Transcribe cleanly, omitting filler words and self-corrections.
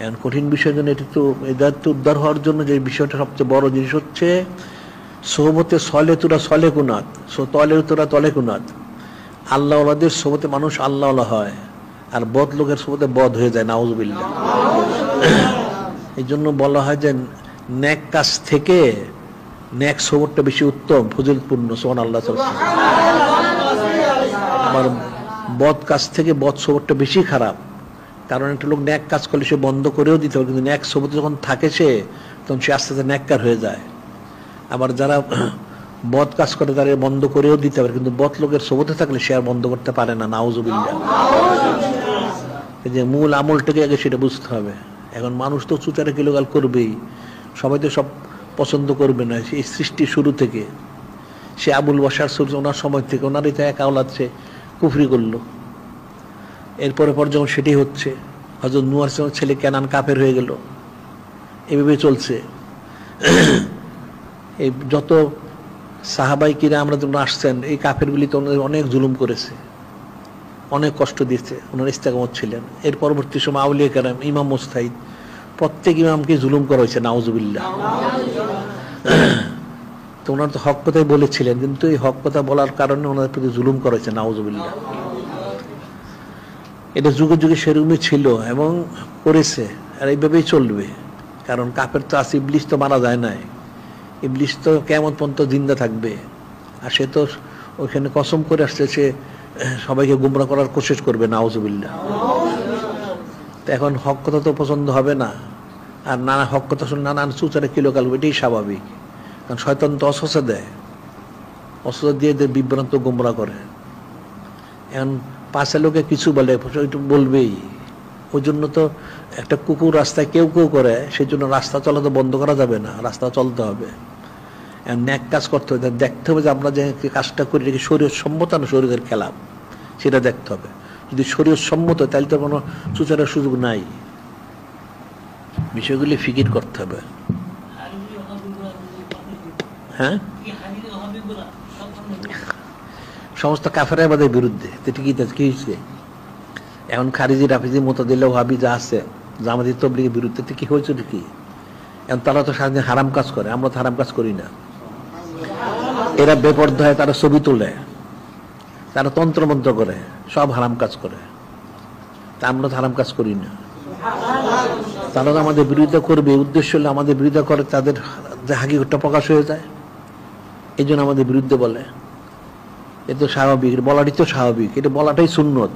এখন কঠিন বিষয়ের জন্য এটি তো এদায়ত্ব উদ্ধার হওয়ার জন্য যে বিষয়টা সবচেয়ে বড় জিনিস হচ্ছে সোহবতে সলে তুরা সলে কুনাত, তলে তুরা তলে কুনাত। আল্লাহ ওলাদের সোহবতে মানুষ আল্লাহ হয়, আর বদ লোকের সোহবতে বদ হয়ে যায়, নাউজুবিল্লাহ। এই জন্য বলা হয় যে নেক কাজ থেকে নেক সোহবতটা বেশি উত্তম, ফজিলতপূর্ণ। সুবহানাল্লাহ। আমার বদ কাজ থেকে বদ সোহবতটা বেশি খারাপ, কারণ একটা লোক ন্যাক কাজ করলে সে বন্ধ করেও দিতে হবে, কিন্তু ন্যাক সোহবতে যখন থাকে সে, তখন সে আস্তে আস্তে ন্যাক্কার হয়ে যায়। আবার যারা বদ কাজ করে তারা বন্ধ করেও দিতে পারে, কিন্তু বদ লোকের সোহবতে থাকলে সে আর বন্ধ করতে পারে না, নাউজুবিল্লাহ। এই যে মূল আমলটাকে আগে সেটা বুঝতে হবে। এখন মানুষ তো চুচারে কিলোগাল করবেই, সবাই তো সব পছন্দ করবে না। এই সৃষ্টি শুরু থেকে সে আবুল বশার সূর্য, ওনার সময় থেকে ওনারই তো এক আওলাদ সে কুফরি করলো। এরপরে পর যখন সেটি হচ্ছে, হযরত নূহ আলাইহিস সালামের ছেলে কেনান কাফের হয়ে গেল, এভাবে চলছে। এই যত সাহাবাই কিরা আমরা যখন আসছেন, এই কাফেরগুলি তো অনেক জুলুম করেছে, অনেক কষ্ট দিয়েছে, ওনার ইস্তেকামত ছিলেন। এর পরবর্তী সময় আউলিয়া কেরাম, ইমাম মুজতাহিদ, প্রত্যেক ইমামকে জুলুম করা হয়েছে, নাউজুবিল্লাহ। তো ওনার তো হক কথাই বলেছিলেন, কিন্তু এই হক কথা বলার কারণে ওনার প্রতি জুলুম করা হয়েছে, নাউজুবিল্লাহ। এটা যুগে যুগে সেরকমই ছিল এবং করেছে, আর এইভাবেই চলবে। কারণ কাফের তো আছে, ইবলিস তো মারা যায় নাই, ইবলিস তো কিয়ামত পর্যন্ত জিন্দা থাকবে। আর সে তো ওইখানে কসম করে আসছে সে সবাইকে গুমরা করার কোশিশ করবে, নাউজুবিল্লাহ। তো এখন হক কথা তো পছন্দ হবে না, আর নানা হক কথা শুনে নানান চুচারে কিলোকাল, এটাই স্বাভাবিক। কারণ শয়তান তো অসহসা দেয়, অসহসা দিয়ে বিভ্রান্ত গুমরা করে। এখন পাশে লোকে কিছু বলে, বলবেই। ওই জন্য তো একটা কুকুর রাস্তায় কেউ কেউ করে, সেই জন্য রাস্তা চলা তো বন্ধ করা যাবে না, রাস্তা চলতে হবে। ন্যাক কাজ করতে হবে, দেখতে হবে যে আমরা যে কাজটা করি এটা কি শরীয়ত সম্মত না শরীয়তের খেলাফ, সেটা দেখতে হবে। যদি শরীয়ত সম্মত তাহলে তো কোনো চুচারের সুযোগ নাই। বিষয়গুলি ফিকির করতে হবে। হ্যাঁ, সমস্ত কাফের আমাদের বিরুদ্ধে, তো ঠিকই কি হয়েছে? এখন খারিজি রাফিজি মোতাদিল্লাহ ওয়াহাবি যা আছে, জামাতি তাবলীগের বিরুদ্ধে তো কি হয়েছে কি? এখন তারা তো সারাদিন হারাম কাজ করে, আমরা তো হারাম কাজ করি না। এরা বেপর্দা হয়, তারা ছবি তোলে, তারা তন্ত্রমন্ত্র করে, সব হারাম কাজ করে, তা আমরা তো হারাম কাজ করি না। তারা তো আমাদের বিরোধিতা করবে, উদ্দেশ্য হলে আমাদের বিরোধিতা করে, তাদের যে হাকিকতটা প্রকাশ হয়ে যায়, এই জন্য আমাদের বিরুদ্ধে বলে। এ তো স্বাভাবিক, বলাটাই তো স্বাভাবিক, এটা বলাটাই সুন্নত।